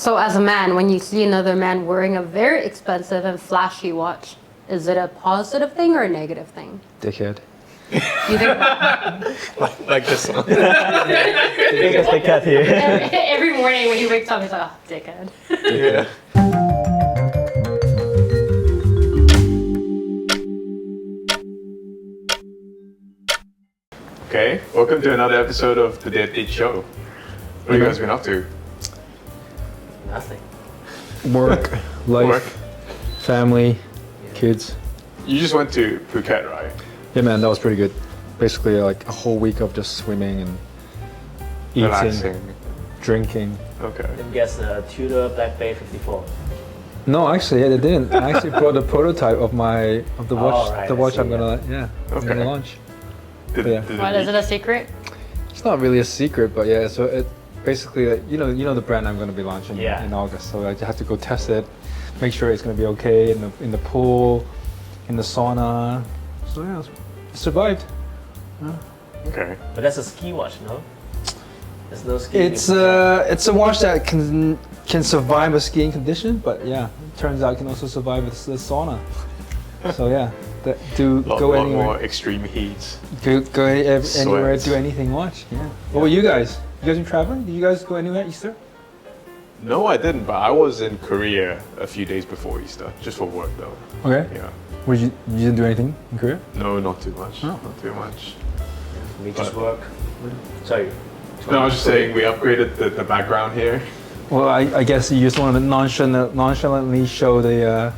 So as a man, when you see another man wearing a very expensive and flashy watch, is it a positive thing or a negative thing? Dickhead. You think Like this one. Biggest dickhead here. every morning when he wakes up, he's like, oh, dickhead. Yeah. Okay, welcome to another episode of the Deadbeat Show. What have you guys been up to? Nothing. Work, life, Work? family, kids. You just went to Phuket, right? Yeah, man, that was pretty good. Basically, like a whole week of just swimming and eating, Relaxing. drinking. Okay. Then guess Tudor Black Bay 54. No, actually, I didn't. I actually brought a prototype of the watch. right, the I watch see, I'm gonna, I'm Okay. gonna launch. Did, Yeah. did What, is it a secret? It's not really a secret, but yeah. So it basically, you know the brand I'm gonna be launching Yeah. in August. So I have to go test it, make sure it's gonna be okay in the pool, in the sauna. So yeah, it survived. Okay. But that's a ski watch, no? There's no ski. It's a watch that can survive a skiing condition, but yeah, it turns out it can also survive the sauna. So yeah, Lot go anywhere, more extreme heats. go anywhere, Sweats. do anything. Watch. Yeah. What about you guys? You guys been traveling? Did you guys go anywhere Easter? No, I didn't, but I was in Korea a few days before Easter, just for work though. Okay. Yeah. You didn't do anything in Korea? No, not too much. Oh. Not too much. We just But- work. Sorry. No, I was just saying we upgraded the background here. Well, I guess you just want to nonchalantly show the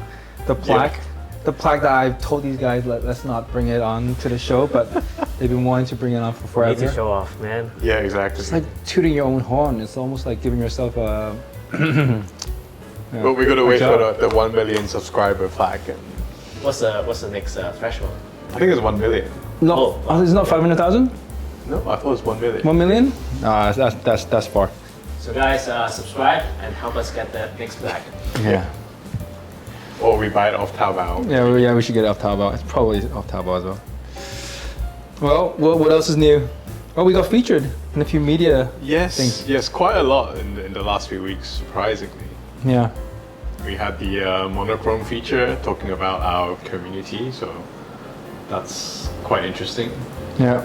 plaque. The plaque that I've told these guys let's not bring it on to the show, but they've been wanting to bring it on for We need to forever. show off, man. Yeah, exactly. It's like tooting your own horn. It's almost like giving yourself a. Yeah. But we gotta wait Good for job. the 1 million subscriber plaque, and What's the next threshold? I think it's 1 million. No, Oh, wow. it's not 500,000. No, I thought it was 1 million. 1 million? Ah, that's far. So guys, subscribe and help us get that next plaque. Yeah. Or we buy it off Taobao. Yeah, we should get it off Taobao. It's probably off Taobao as well. Well, what else is new? Oh, we got featured in a few media Yes, things. yes, quite a lot in the last few weeks, surprisingly. Yeah. We had the monochrome feature talking about our community, so that's quite interesting. Yeah.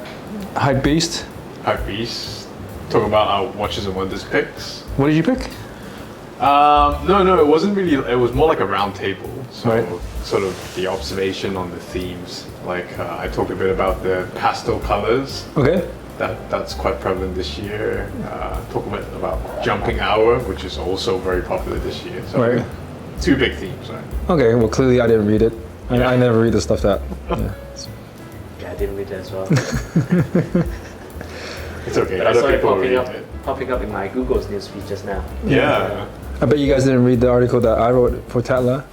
Hype Beast. Hypebeast, talking about our Watches and Wonders picks. What did you pick? No, it wasn't really, it was more like a round table. So Right. sort of the observation on the themes. Like I talked a bit about the pastel colors. Okay. That's quite prevalent this year. Talk a bit about jumping hour, which is also very popular this year. So Right. two big themes, right? Okay. Well, clearly I didn't read it. I never read the stuff that. Yeah. Yeah, I didn't read that as well. It's okay. But I Other saw it people read it. popping up in my Google's newsfeed just now. Yeah. I bet you guys didn't read the article that I wrote for Tatla.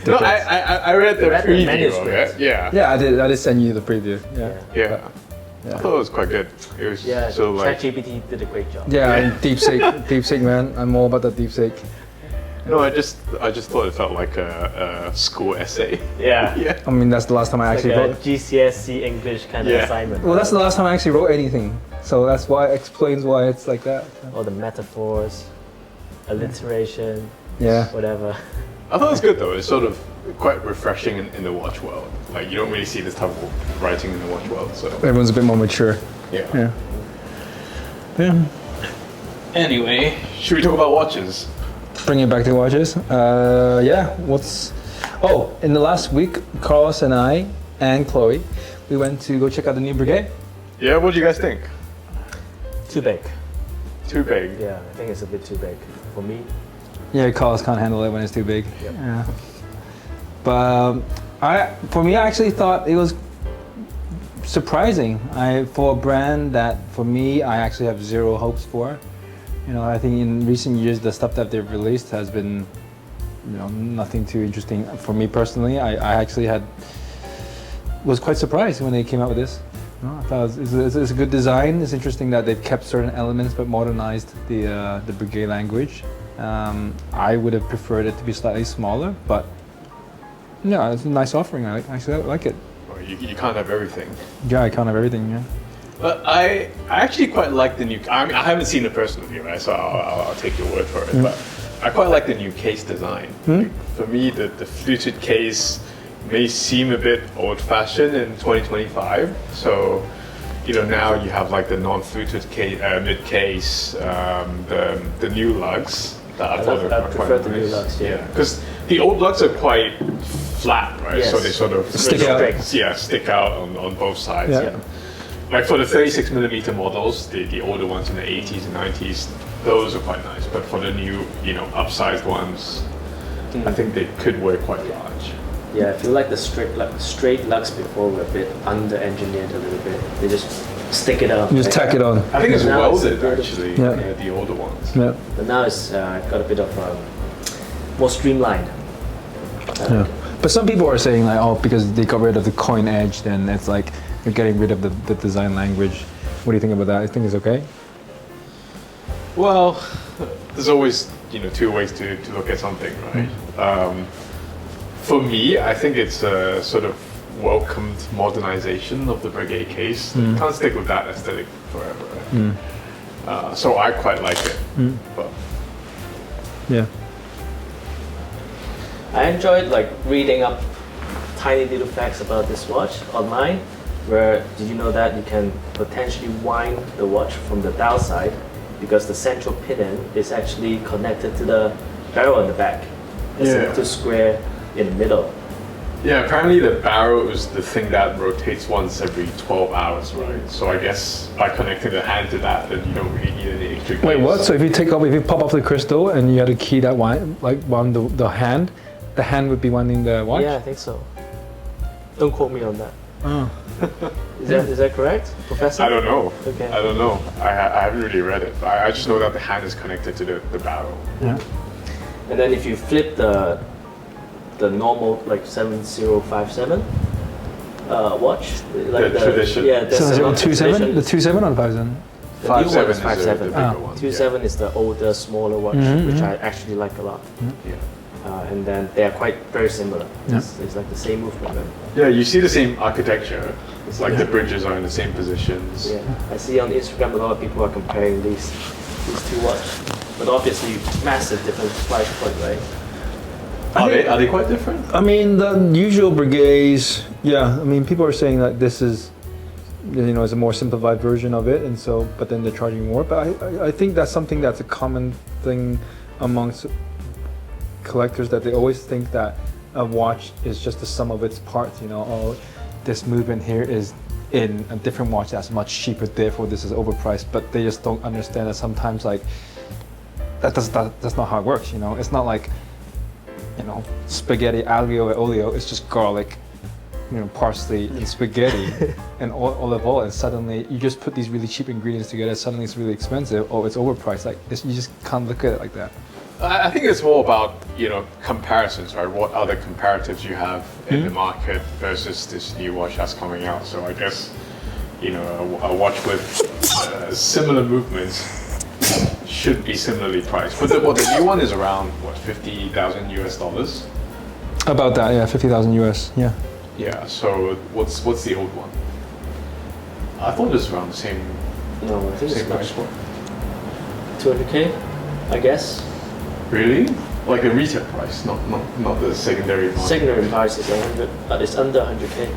No, I read the read the preview of manuscript. it. Yeah. Yeah, I did send you the preview. Yeah. Yeah. I thought it was quite good. It was Yeah, so like. ChatGPT did a great job. Yeah, and DeepSeek, man. I'm all about the DeepSeek. No, I just thought it felt like a school essay. Yeah. Yeah. I mean, that's the last time I Like actually a wrote. GCSE English kind of Yeah. assignment. Well, that's the last time I actually wrote anything. So that's why it explains why it's like that. All the metaphors, alliteration, Yeah. whatever. I thought it was good though. It's sort of quite refreshing in the watch world. Like you don't really see this type of writing in the watch world. So Everyone's a bit more mature. yeah. Yeah. Yeah. Anyway, should we talk about watches? Bring it back to watches. Yeah. In the last week, Carlos and I and Chloe, we went to go check out the new Breguet. Yeah. What do you guys think? Too big. Too big. Yeah, I think it's a bit too big for me. Yeah, Carlos can't handle it when it's too big. Yep. Yeah. But for me, I actually thought it was surprising. For a brand that, for me, I actually have zero hopes for. You know, I think in recent years, the stuff that they've released has been, nothing too interesting for me personally. I actually was quite surprised when they came out with this. I thought it's a good design. It's interesting that they've kept certain elements but modernized the Breguet language. I would have preferred it to be slightly smaller, but yeah, it's a nice offering. I actually like it. Well, you can't have everything. Yeah, I can't have everything. Yeah. But I actually quite like the new. I mean, I haven't seen it personally, right? So I'll take your word for it. But I quite like the new case design. Like, for me, the fluted case may seem a bit old-fashioned in 2025. So, now you have like the non-fluted mid case, the new lugs that I thought I were prefer quite the nice. new lugs, yeah. Because the old lugs are quite flat, right? Yes. So they sort of Stick out. Yeah, stick out on both sides. Yeah. Yeah. Like for the 36mm models, the older ones in the 80s and 90s, those are quite nice. But for the new, upsized ones, I think they could wear quite large. Yeah, I feel like the straight lugs before were a bit under-engineered a little bit. They just stick it out. You just tack it on. I think it's Now it's welded a bit of- actually, Yeah. the older ones. Yeah. But now it's got a bit of more streamlined. Yeah. But some people are saying like, oh, because they got rid of the coin edge, then it's like you're getting rid of the design language. What do you think about that? I think it's okay. Well, there's always two ways to look at something, right? For me, I think it's a sort of welcomed modernization of the Breguet case. You can't stick with that aesthetic forever, right? So I quite like it. But Yeah. I enjoyed like reading up tiny little facts about this watch online. Where did you know that you can potentially wind the watch from the dial side because the central pinion is actually connected to the barrel in the back. It's a Yeah. little square in the middle. yeah, apparently the barrel is the thing that rotates once every 12 hours, right? So I guess by connecting the hand to that, then you don't really need any extra gears. Wait, what? So if you pop off the crystal and you had a key that wound the hand would be winding the watch? Yeah, I think so. Don't quote me on that. Oh. Is that correct, Professor? I don't know. Okay. I don't know. I haven't really read it. I just know that the hand is connected to the barrel. Yeah. And then if you flip the normal like 7057 watch, like The tradition. Yeah, that's So another 27? tradition. The 27 or the 57? The new one 5.7 is is 5.7. the bigger Ah. one. 2.7 is the older, smaller watch, which I actually like a lot. Yeah. And then they are quite very similar. Yeah. It's like the same movement. Right? Yeah, you see the same architecture. It's like the bridges are in the same positions. Yeah, I see on Instagram a lot of people are comparing these two watches, but obviously massive different price point, right? Are they quite different? I mean, the usual Breguets, yeah. I mean, people are saying that this is, is a more simplified version of it, and so, but then they're charging more. But I think that's something that's a common thing amongst collectors, that they always think that a watch is just the sum of its parts. Oh, this movement here is in a different watch that's much cheaper, therefore this is overpriced. But they just don't understand that sometimes like that's not how it works. It's not like spaghetti aglio e olio. It's just garlic, parsley and spaghetti and olive oil, and suddenly you just put these really cheap ingredients together. Suddenly it's really expensive. Oh, it's overpriced. Like you just can't look at it like that. I think it's more about comparisons, right? What other comparatives you have in the market versus this new watch that's coming out. So I guess a watch with similar movements should be similarly priced. But the new one is around what, $50,000 US? About that, yeah, 50,000 US, yeah. Yeah. So what's the old one? I thought it was around the same No, I think it's same price much. point. 200K, I guess. Really? Like the retail price, not the secondary one. Secondary price is 100, but it's under 100K.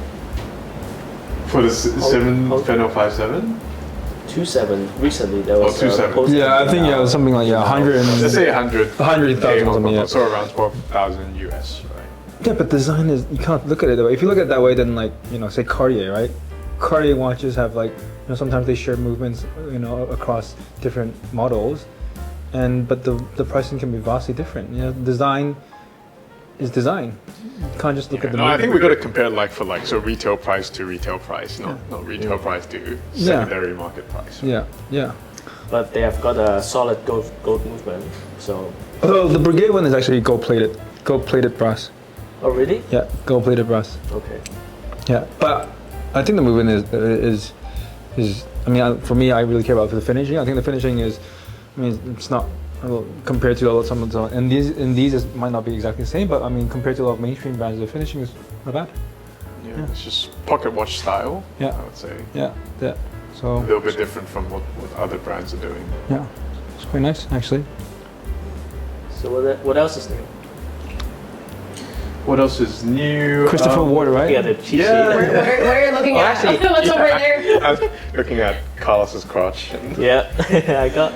For the 7057? 2.7 recently there was 2.7. posted Yeah, I think, yeah, something like, 100 and... Let's say 100. 100,000 or something, yeah. So around 12,000 US, right? Yeah, but design is, you can't look at it that way. If you look at it that way, then like, say Cartier, right? Cartier watches have like, sometimes they share movements, across different models. But the pricing can be vastly different. Design is design. You can't just look at the No, I movement. think we got to compare like for like, so retail price to retail price, not retail price to secondary market price. Yeah, yeah. But they have got a solid gold movement, so... Although the Breguet one is actually gold-plated brass. Oh, really? Yeah, gold-plated brass. Okay. Yeah, but I think the movement is I mean, for me, I really care about the finishing. I think the finishing is, it's not compared to some of the, and these it might not be exactly the same, but I mean, compared to a lot of mainstream brands, the finishing is not bad. Yeah, it's just pocket watch style, Yeah. I would say. Yeah, yeah. A So little bit different from what other brands are doing. yeah, it's quite nice actually. So what else is new? What else is new? Christopher Ward, right? Yeah, the cheat Yeah. sheet. Where are you looking at? actually, What's over there? I was looking at Carlos's crotch. And Yeah, I got.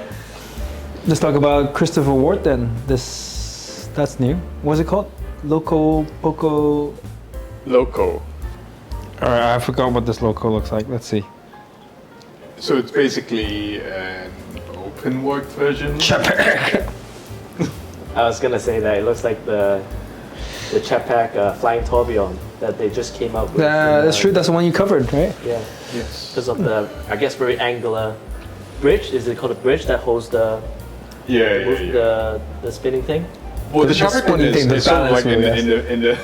Let's talk about Christopher Ward then. That's new. What's it called? Loco Poco. Loco. All right, I forgot what this loco looks like. Let's see. So it's basically an open work version. I was gonna say that it looks like the Chapac Flying Tourbillon that they just came out with. That's true. That's the one you covered, right? Yeah, Yes. because of the, I guess, very angular bridge. Is it called a bridge that holds the Yeah. the spinning thing? Well, the The Chapac one spinning thing, the is sort of like balance wheel, in the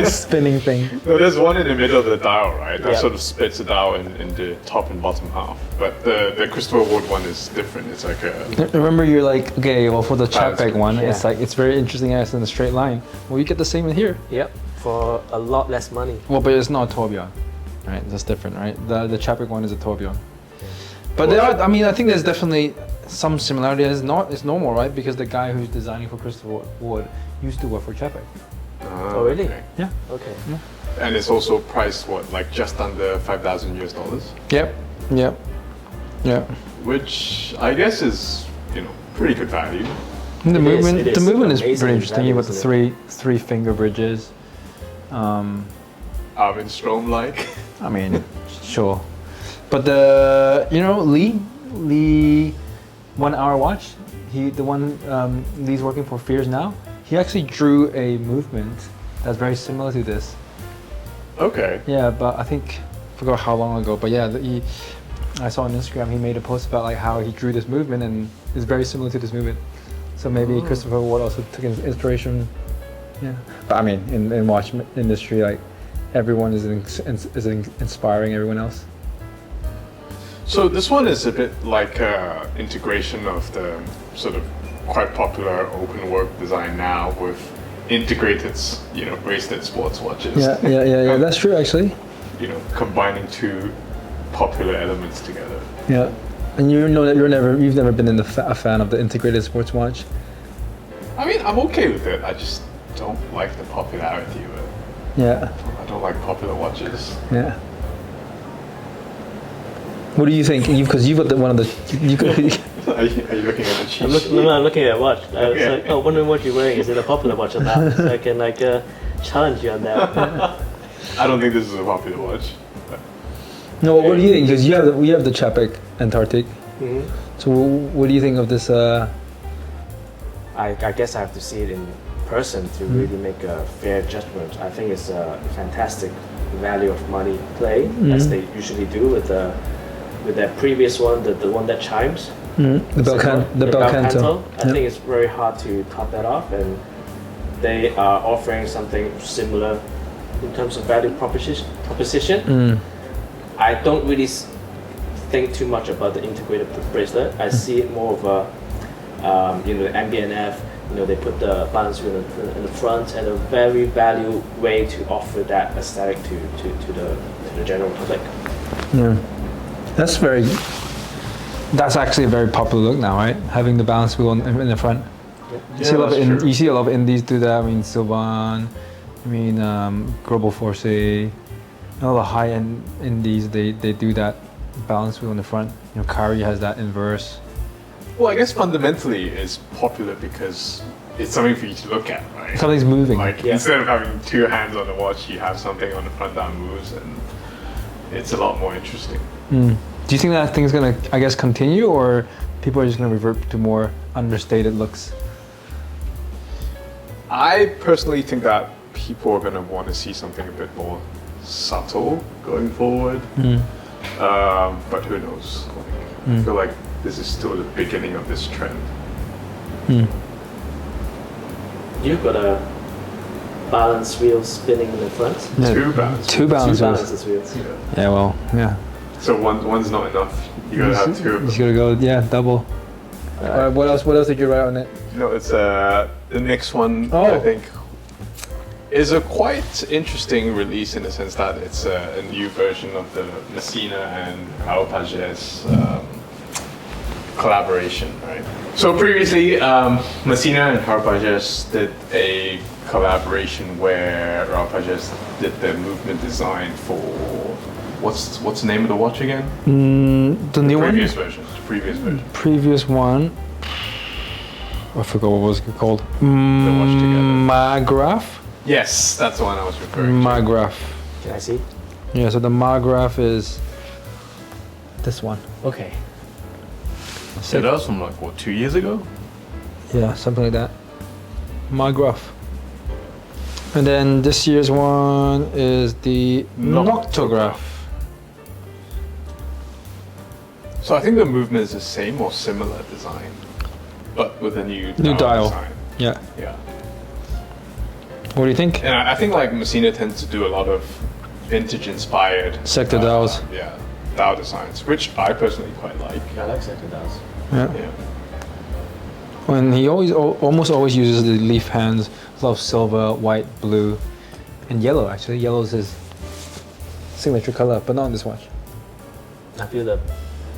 Spinning thing. no, there's one in the middle of the dial, right? That Yeah. sort of splits the dial in the top and bottom half. But the Christopher Ward one is different. It's like a Remember, you're like, okay, well, for the Balance Chapac wheel. one, Yeah. it's like it's very interesting as in a straight line. Well, you get the same in here. Yep, for a lot less money. Well, but it's not a tourbillon, right? That's different, right? The Chapac one is a tourbillon. But there are, I mean, I think there's definitely some similarity. It's normal, right? Because the guy who's designing for Christopher Ward used to work for Chapac. Oh, really? okay. Yeah. Okay. And it's also priced like just under $5,000 US, Yep. Yep. Yeah. which I guess is pretty good value. And the It is, movement, it the is movement is amazing pretty interesting. value, You got the isn't three finger bridges. Armin Strom like. I mean, sure. But Lee 1 hour watch. The one Lee's working for Fears now. He actually drew a movement that's very similar to this. Okay. Yeah, but I forgot how long ago. But yeah, I saw on Instagram he made a post about like how he drew this movement and it's very similar to this movement. So maybe Christopher Ward also took inspiration. Yeah. But I mean, in watch industry, like everyone is inspiring everyone else. So this one is a bit like integration of the sort of quite popular open work design now with integrated, bracelet sports watches. Yeah. That's true, actually. Combining two popular elements together. Yeah. And you know that you've never been a fan of the integrated sports watch. I mean, I'm okay with it. I just don't like the popularity of it. Yeah. I don't like popular watches. Yeah. What do you think? Because you've got one of the. Are you looking at the cheat I'm sheet? looking at a watch. I was Okay. like, oh, wondering what you're wearing. Is it a popular watch or not? So I can challenge you on that. I don't think this is a popular watch. No, what do you think? Because we have the Chapac Antarctic. Mhm. So what do you think of this? I guess I have to see it in person to really make a fair judgment. I think it's a fantastic value of money play, as they usually do with that previous one, the one that chimes. The Bel Canto. I think it's very hard to top that off, and they are offering something similar in terms of value proposition. I don't really think too much about the integrated bracelet. I see it more of a, the MBNF. They put the balance wheel in the front, and a very value way to offer that aesthetic to the general public. Yeah. That's actually a very popular look now, right? Having the balance wheel in the front. You see a lot of indies do that. I mean, Sylvan, Global Force, all the high-end indies, they do that balance wheel in the front. Kari has that inverse. Well, I guess fundamentally it's popular because it's something for you to look at, right? Something's moving. Like instead of having two hands on the watch, you have something on the front that moves, and it's a lot more interesting. Do you think that thing's gonna, continue, or people are just gonna revert to more understated looks? I personally think that people are going to want to see something a bit more subtle going forward. But who knows? I feel like this is still the beginning of this trend. You've got a balance wheel spinning in the front. Yeah, Two balance. Two balance wheels. Yeah. Yeah, well, yeah. So one's not enough. You gotta have two of You them. gotta go, double. What else did you write on it? No, it's the next one. Oh. I think is a quite interesting release in the sense that it's a new version of the Massena and collaboration, right? So previously, Massena and Harpages did a collaboration where Harpages did the movement design for what's the name of the watch again? The new one? Previous version. The previous version. Previous one. I forgot what was it called. The watch together. Magraph? Yes, that's the one I was referring to. Magraph. Can I see? Yeah, so the Magraph is this one. Okay. So that was from like, what, 2 years ago? Yeah, something like that. Magraph. And then this year's one is the Noctograph. So I think the movement is the same or similar design, but with a new dial. design. Yeah. Yeah. What do you think? And I think like Massena tends to do a lot of vintage-inspired Sector dials. Yeah, dial designs, which I personally quite like. I like sector dials. Yeah. Yeah. When he almost always uses the leaf hands, a lot of silver, white, blue, and yellow. Actually, yellow is his signature color, but not on this watch. I feel the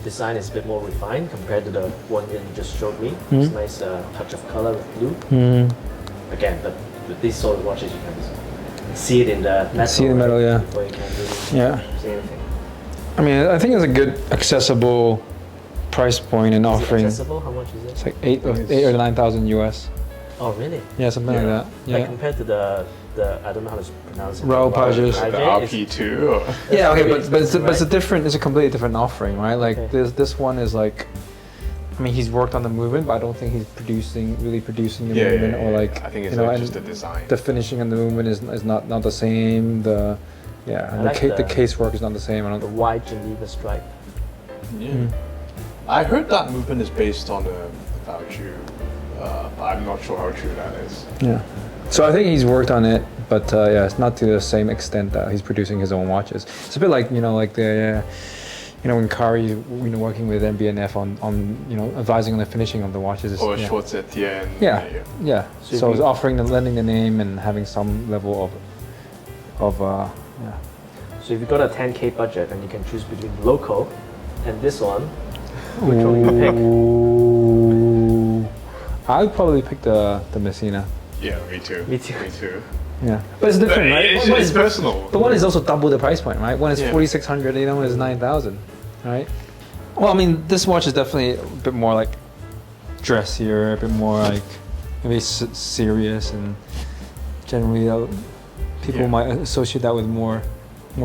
design is a bit more refined compared to the one that you just showed me. It's nice touch of color with blue. Again, but with these sort of watches, you can see it in the metal. See the metal, right? yeah. Before you can really Yeah. see anything. I mean, I think it's a good, accessible price point and Is it offering. accessible? How much is it? It's like eight or 9,000 US. Oh, really? Yeah, something like that. Like Yeah. compared to the I don't know how to pronounce it. Harpages. The RP2. Or Yeah, okay, That's but it's a right? different, it's a completely different offering, right? Like Okay. this one is like, I mean, he's worked on the movement, but I don't think he's really producing the yeah, movement yeah, or yeah. like, I think it's you know, like and just the design. the finishing on the movement is not the same. The and like the the- casework is not the same. I The don't. white Geneva stripe. Yeah. I heard that movement is based on a voucher. But I'm not sure how true that is. Yeah. So I think he's worked on it, but yeah, it's not to the same extent that he's producing his own watches. It's a bit like like the. When Kari, working with MBNF on advising on the finishing of the watches. Or yeah. Schwartz Etienne. Yeah, yeah. So So if it's you- offering the lending the name and having some level of yeah. So if you got a 10K budget and you can choose between local and this one, which one would you pick? Ooh. I would probably pick the Massena. Yeah, me too. Me too. Me too. Yeah, but it's different, right? It's personal. The one is also double the price point, right? One is Yeah. 4,600, the other one is 9,000, right? Well, I mean, this watch is definitely a bit more like dressier, a bit more like maybe serious, and generally people Yeah. might associate that with more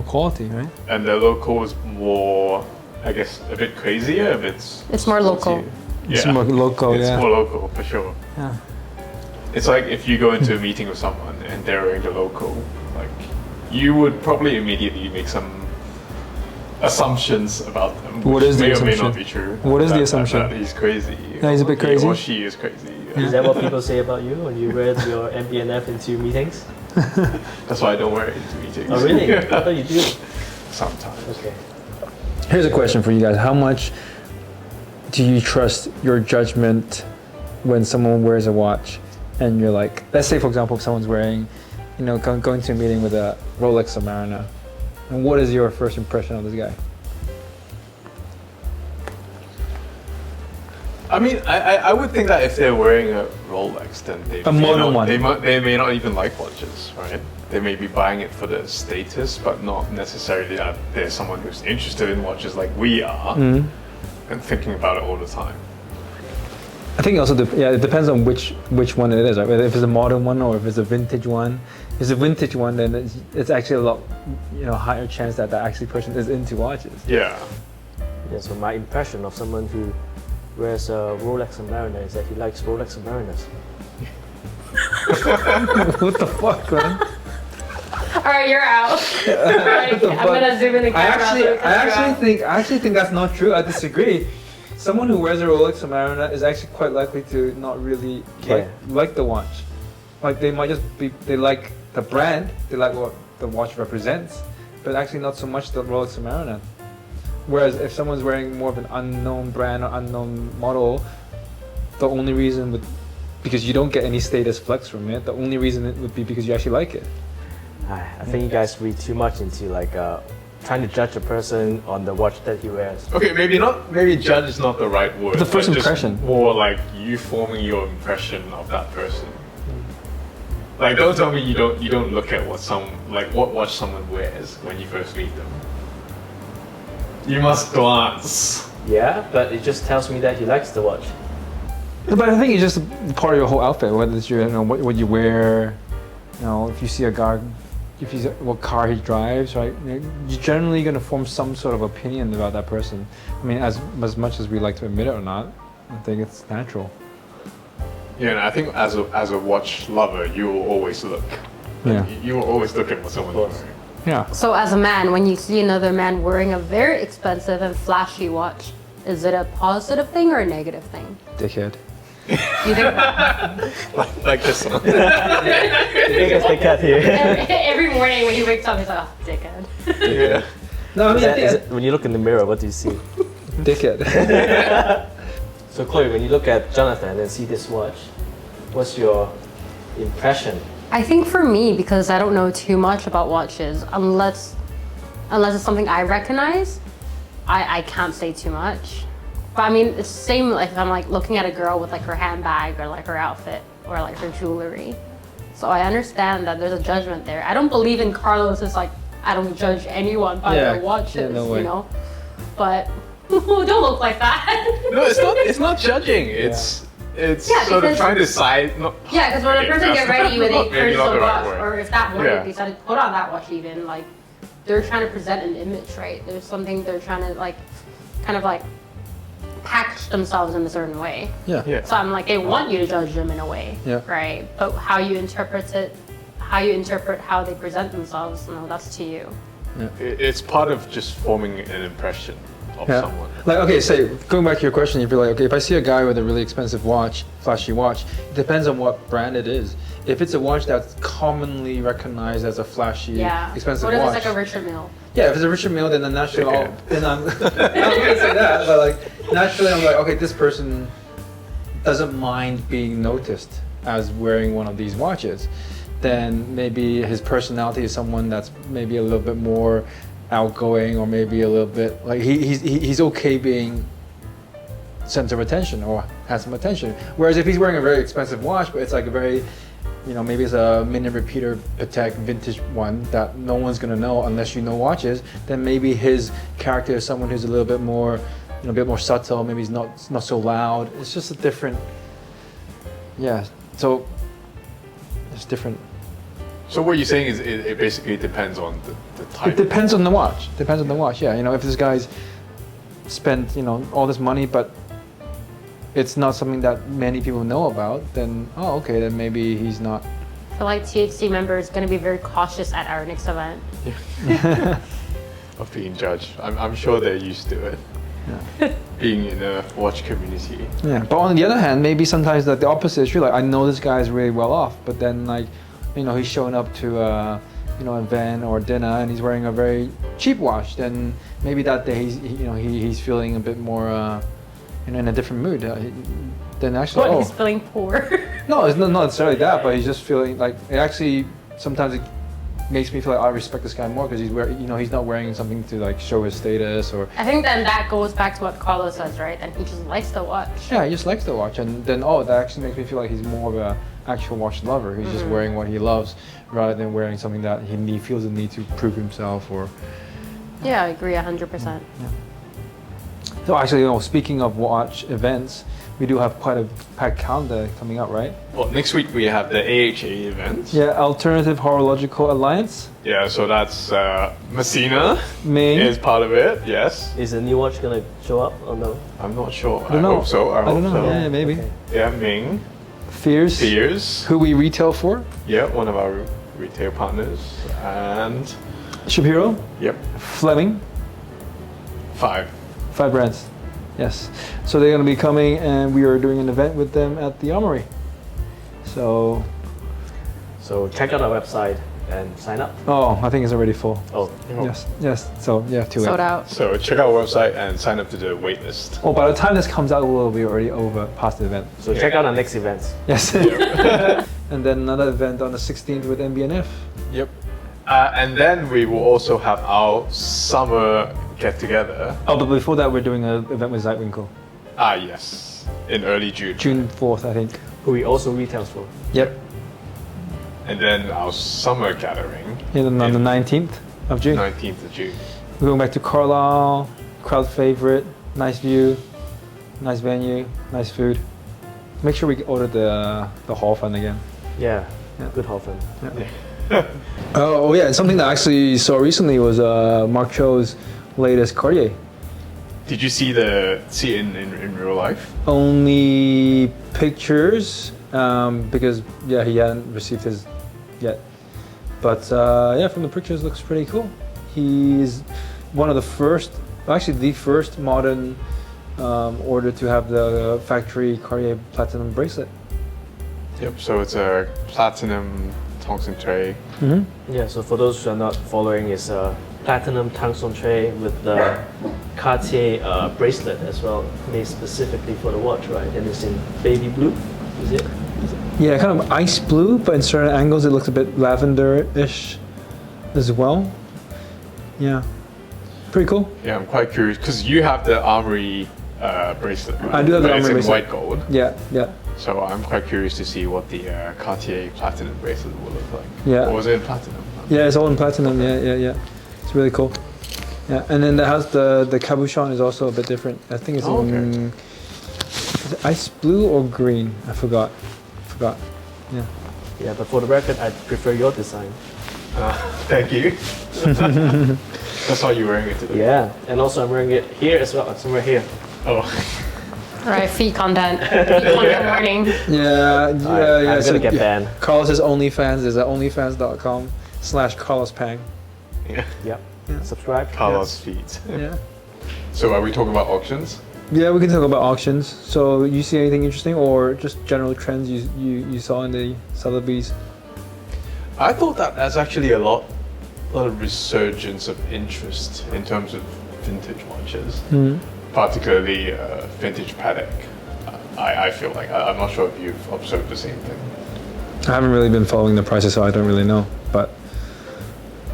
quality, right? And the local is more, I guess, a bit crazier. If It's more local. Yeah. It's more local, It's yeah. more local for sure. Yeah. It's like if you go into a meeting with someone and they're wearing the local, like you would probably immediately make some assumptions about them. What which is the may or may assumption? not be true. What is the That assumption? he's crazy. That he's a bit He crazy? or she is crazy. Is that what people say about you when you wear your MBNF into meetings? That's why I don't wear it into meetings. Oh, really? I thought you do. Sometimes. Okay. Here's a question for you guys. How much do you trust your judgment when someone wears a watch and you're like, let's say for example, if someone's wearing, going to a meeting with a Rolex Submariner, and what is your first impression of this guy? I mean, I would think that if they're wearing a Rolex, then A modern one. They may not even like watches, right? They may be buying it for the status, but not necessarily that they're someone who's interested in watches like we are and thinking about it all the time. I think also, it depends on which one it is, right? Whether if it's a modern one or if it's a vintage one. If it's a vintage one, then it's actually a lot, higher chance that actually person is into watches. Yeah. Yeah, so my impression of someone who wears a Rolex Submariner is that he likes Rolex Submariners. What the fuck, man? All right, you're out. I'm gonna zoom in the camera. so we can I actually think that's not true. I disagree. Someone who wears a Rolex Submariner is actually quite likely to not really like the watch. Like they might just they like the brand, they like what the watch represents, but actually not so much the Rolex Submariner. Whereas if someone's wearing more of an unknown brand or unknown model, the only reason because you don't get any status flex from it. The only reason it would be because you actually like it. I think you guys read too much into like trying to judge a person on the watch that he wears. Okay, maybe judge is not the right word. The first but just impression. more like you forming your impression of that person. Like, don't tell me you don't look at what watch someone wears when you first meet them. You must glance. Yeah, but it just tells me that he likes the watch. But I think it's just part of your whole outfit, whether it's your, what you wear, if you see a guy, if you see what car he drives, right? You're generally going to form some sort of opinion about that person. I mean, as much as we like to admit it or not, I think it's natural. Yeah, and I think as a watch lover, you will always look. Yeah. You will always look at what someone's wearing. Yeah. So as a man, when you see another man wearing a very expensive and flashy watch, is it a positive thing or a negative thing? Dickhead. Do you think that? like this one. Biggest dickhead here. Every morning when he wakes up, he's like, oh, dickhead. Yeah. No, I mean, When you look in the mirror, what do you see? dickhead. So Chloe, when you look at Jonathan and see this watch, what's your impression? I think for me, because I don't know too much about watches, unless it's something I recognize, I can't say too much. But I mean, it's the same like if I'm like looking at a girl with like her handbag or like her outfit or like her jewelry. So I understand that there's a judgment there. I don't believe in Carlos's like, I don't judge anyone by their watches, yeah, no way. But don't look like that. No, it's not judging. It's sort of because- trying to side. Yeah, because when a person get ready with a maybe purchase not of the right watch, word. or if that one Yeah. they decided to put on that watch even, like, they're trying to present an image, right? There's something they're trying to, like, kind of, like, package themselves in a certain way. Yeah. So I'm like, they want you to judge them in a way, Yeah. right? But how you interpret it, how you interpret how they present themselves, that's to you. It's part of just forming an impression of Yeah. someone. Like, okay, say, going back to your question, if you're like, okay, if I see a guy with a really expensive watch, flashy watch, it depends on what brand it is. If it's a watch that's commonly recognized as a flashy, expensive What if watch. it's like a Richard Mille? Yeah, if it's a Richard Mille, then naturally, Okay. then I'm not gonna say that, but like, naturally I'm like, okay, this person doesn't mind being noticed as wearing one of these watches. Then maybe his personality is someone that's maybe a little bit more outgoing, or maybe a little bit like he's okay being center of attention or has some attention. Whereas if he's wearing a very expensive watch, but it's like a very, maybe it's a minute repeater Patek vintage one that no one's gonna know unless you know watches, then maybe his character is someone who's a little bit more, a bit more subtle. Maybe he's not so loud. It's just a different, So it's different. So what you're saying is it basically depends on the type. It depends on the watch. Depends on the watch. Yeah, if this guy's spent all this money, but it's not something that many people know about, then okay, then maybe he's not. I feel like THC member is going to be very cautious at our next event. Of being judged. I'm sure they're used to it. Yeah. Being in a watch community. Yeah, but on the other hand, maybe sometimes the opposite is true. Like, I know this guy is really well off, but then like, he's showing up to an event or dinner and he's wearing a very cheap watch. Then maybe that day he's feeling a bit more in a different mood. Then actually, He's feeling poor. no, it's not necessarily that, but he's just feeling like it actually sometimes it makes me feel like I respect this guy more because he's not wearing something to like show his status or. I think then that goes back to what Carlos says, right? And he just likes the watch. Yeah, he just likes the watch, and then that actually makes me feel like he's more of a actual watch lover. He's just wearing what he loves rather than wearing something that he feels the need to prove himself or. Yeah, I agree 100%. So actually, speaking of watch events, we do have quite a packed calendar coming up, right? Well, next week we have the AHA event. Yeah, Alternative Horological Alliance. Yeah, so that's Massena Ming. is part of it. Yes. Is a new watch gonna show up or no? I'm not sure. I don't know. hope so. I don't hope know. so. Yeah, maybe. Okay. Yeah, Ming. Fears. Who we retail for. Yeah, one of our retail partners. And Shapiro. yep, Fleming. 5. 5 brands. Yes. So they're going to be coming, and we are doing an event with them at the Armory. So So check out our website and sign up? Oh, I think it's already full. Oh, Yes. So yeah, too Sold late. out. So check out our website and sign up to the wait list. Oh, by the time this comes out, we'll be already over past the event. so check out our next events. Yes. And then another event on the 16th with MBNF. Yep. And then we will also have our summer get together. Oh, but before that, we're doing an event with Zeitwinkel. Yes, in early June. June 4th, I think. Who we also retails for. Yep. And then our summer gathering. And on the 19th of June. 19th of June. We're going back to Carlisle, crowd favorite, nice view, nice venue, nice food. Make sure we order the hall fund again. Yeah, Yeah. good hall fund. Oh yeah, and something that I actually saw recently was Mark Cho's latest Cartier. Did you see it in real life? Only pictures, because yeah, he hadn't received his yet. But yeah, from the pictures, looks pretty cool. He's one of the first, actually the first modern order to have the factory Cartier platinum bracelet. Yep. So it's a platinum tungsten tray. Yeah, so for those who are not following, it's a platinum tungsten tray with the Cartier bracelet as well, made specifically for the watch, right? And it's in baby blue, is it? Yeah, kind of ice blue, but in certain angles it looks a bit lavender-ish as well. Yeah, pretty cool. Yeah, I'm quite curious because you have the Armory bracelet, right? I do have the But Armory it's in bracelet. white gold. Yeah. So I'm quite curious to see what the Cartier platinum bracelet will look like. Yeah. Or was it in platinum? Yeah, it's all in platinum. Yeah. It's really cool. Yeah, and then the cabochon is also a bit different. I think it's in is it ice blue or green. I forgot. Yeah. Yeah, but for the record, I prefer your design. Thank you. That's why you're wearing it today. Yeah, and also I'm wearing it here as well, somewhere here. Oh. All right, feet content. Feet content warning. Yeah. I'm gonna get banned. Carlos's OnlyFans is at onlyfans.com/CarlosPang. Yeah. Yep. Subscribe. Carlos feet. Yeah. So are we talking about auctions? Yeah, we can talk about auctions. So you see anything interesting or just general trends you saw in the Sotheby's? I thought that there's actually a lot of resurgence of interest in terms of vintage watches, particularly vintage Patek. I feel like I'm not sure if you've observed the same thing. I haven't really been following the prices, so I don't really know. But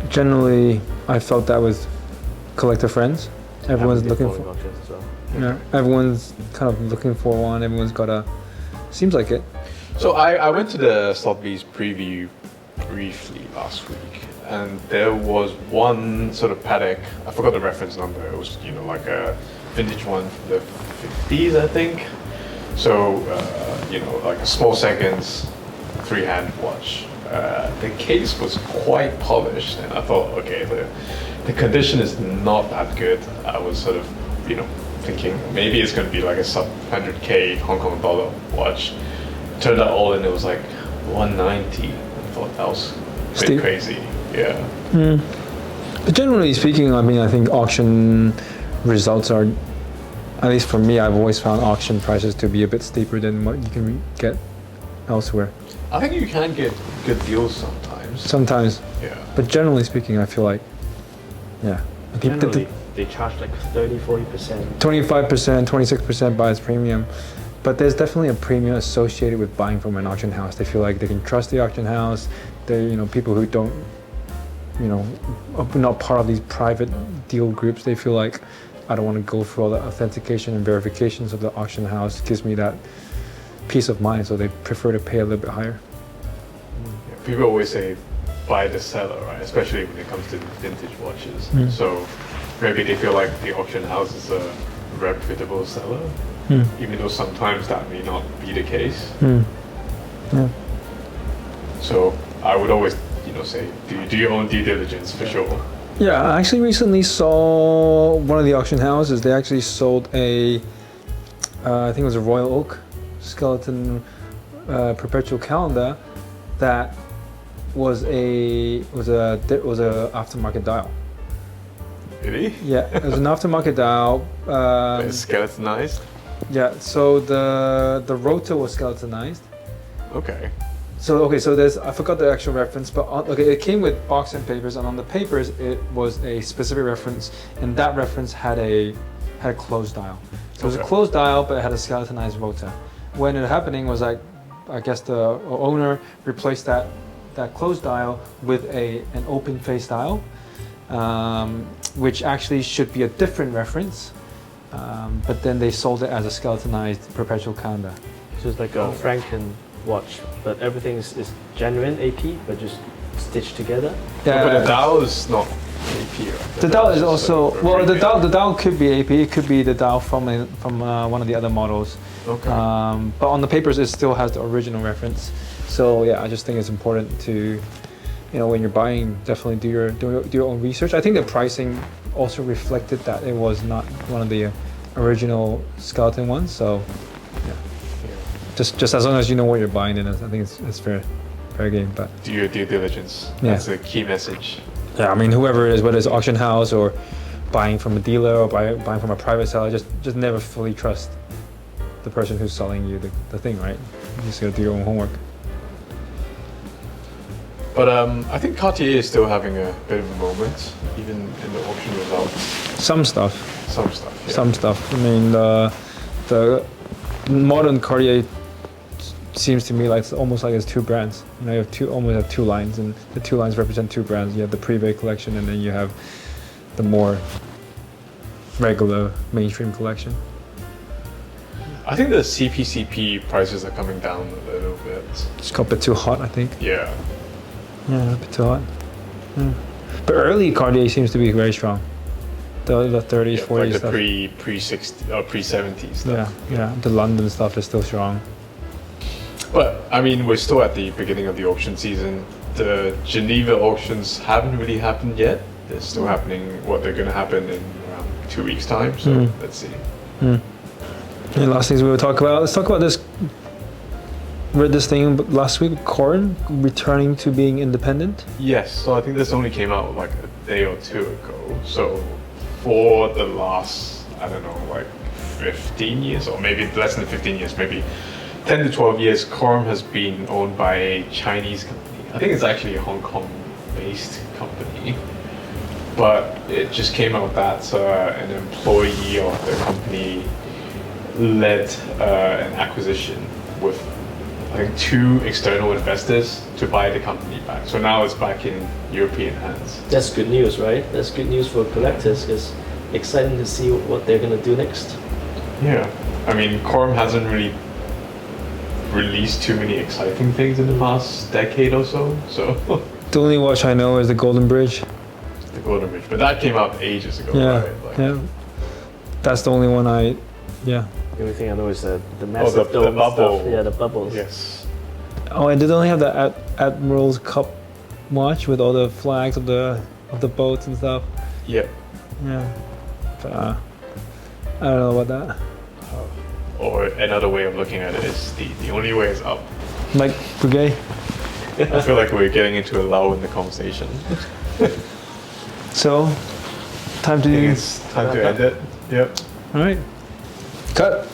generally, I felt that with collector friends. Everyone's looking for. Auctions as well. Yeah, everyone's kind of looking for one. Everyone's got a. Seems like it. So I went to the Sotheby's preview briefly last week, and there was one sort of Patek. I forgot the reference number. It was like a vintage one from the 50s, I think. So like a small seconds, 3-hand watch. The case was quite polished, and I thought, okay, the condition is not that good. I was sort of thinking maybe it's going to be like a sub 100K Hong Kong dollar watch. Turned out all in, it was like 190. I thought that was a bit Steep. crazy. Yeah. But generally speaking, I mean, I think auction results are, at least for me, I've always found auction prices to be a bit steeper than what you can get elsewhere. I think you can get good deals sometimes. Sometimes, Yeah. but generally speaking, I feel like, yeah. Generally, they charge like 30-40%. 25%, 26% buys premium. But there's definitely a premium associated with buying from an auction house. They feel like they can trust the auction house. They're, people who don't, are not part of these private deal groups. They feel like, I don't want to go through all the authentication and verifications of the auction house. It gives me that peace of mind, so they prefer to pay a little bit higher. People always say buy the seller, right? Especially when it comes to vintage watches. So maybe they feel like the auction house is a reputable seller, even though sometimes that may not be the case. Yeah. So I would always, say do your own due diligence for sure. Yeah, I actually recently saw one of the auction houses. They actually sold a, I think it was a Royal Oak skeleton perpetual calendar that was a aftermarket dial. Really? Yeah, it was an aftermarket dial. It's skeletonized. Yeah, so the rotor was skeletonized. Okay. So okay, so there's I forgot the actual reference, but okay, it came with box and papers, and on the papers it was a specific reference, and that reference had a closed dial. So it was a closed dial, but it had a skeletonized rotor. When it happening was like, I guess the owner replaced that closed dial with an open face dial, which actually should be a different reference, but then they sold it as a skeletonized perpetual calendar. So it's like a Franken watch, but everything is genuine AP, but just stitched together. Yeah, but the dial is not AP. Right? The dial is also the dial could be AP. It could be the dial from one of the other models. Okay. But on the papers, it still has the original reference. So yeah, I just think it's important to, when you're buying, definitely do your own research. I think the pricing also reflected that it was not one of the original skeleton ones. So yeah, just as long as you know what you're buying, then I think it's fair game. But do your due diligence. Yeah. That's the key message. Yeah, I mean, whoever it is, whether it's auction house or buying from a dealer or buying from a private seller, just never fully trust the person who's selling you the thing, right? You just gotta do your own homework. But I think Cartier is still having a bit of a moment, even in the auction results. Some stuff. Yeah. Some stuff. I mean, the modern Cartier seems to me like it's almost like it's two brands. You almost have two lines, and the two lines represent two brands. You have the Breguet collection, and then you have the more regular mainstream collection. I think the CPCP prices are coming down a little bit. It's got a bit too hot, I think. Yeah. Yeah, a bit too hot. Yeah. But early Cartier seems to be very strong. The 30s, 40s like the stuff. pre-60 or pre-70s stuff. Yeah. The London stuff is still strong. But I mean, we're still at the beginning of the auction season. The Geneva auctions haven't really happened yet. They're still happening. They're going to happen in around 2 weeks' time. So let's see. Any last things we will talk about? Let's talk about this. Read this thing last week. Corum returning to being independent. Yes. So I think this only came out like a day or two ago. So for the last, I don't know, like 15 years, or maybe less than 15 years, maybe 10 to 12 years, Corum has been owned by a Chinese company. I think it's actually a Hong Kong-based company. But it just came out that an employee of the company led an acquisition with, I think, 2 external investors to buy the company back. So now it's back in European hands. That's good news, right? That's good news for collectors. It's exciting to see what they're going to do next. Yeah. I mean, Corum hasn't really released too many exciting things in the past decade or so. The only watch I know is the Golden Bridge. The Golden Bridge. But that came out ages ago, Yeah. right? Yeah. That's the only one yeah. The only thing I know is the massive dome bubble. stuff. Yeah, the bubbles. Yes. Oh, and did they only have the Admiral's Cup watch with all the flags of the boats and stuff? Yeah. Yeah. But, I don't know about that. Or another way of looking at it is the only way is up. Like Breguet. I feel like we're getting into a lull in the conversation. So, time to I think it's time to end it. Yep. All right. Cut.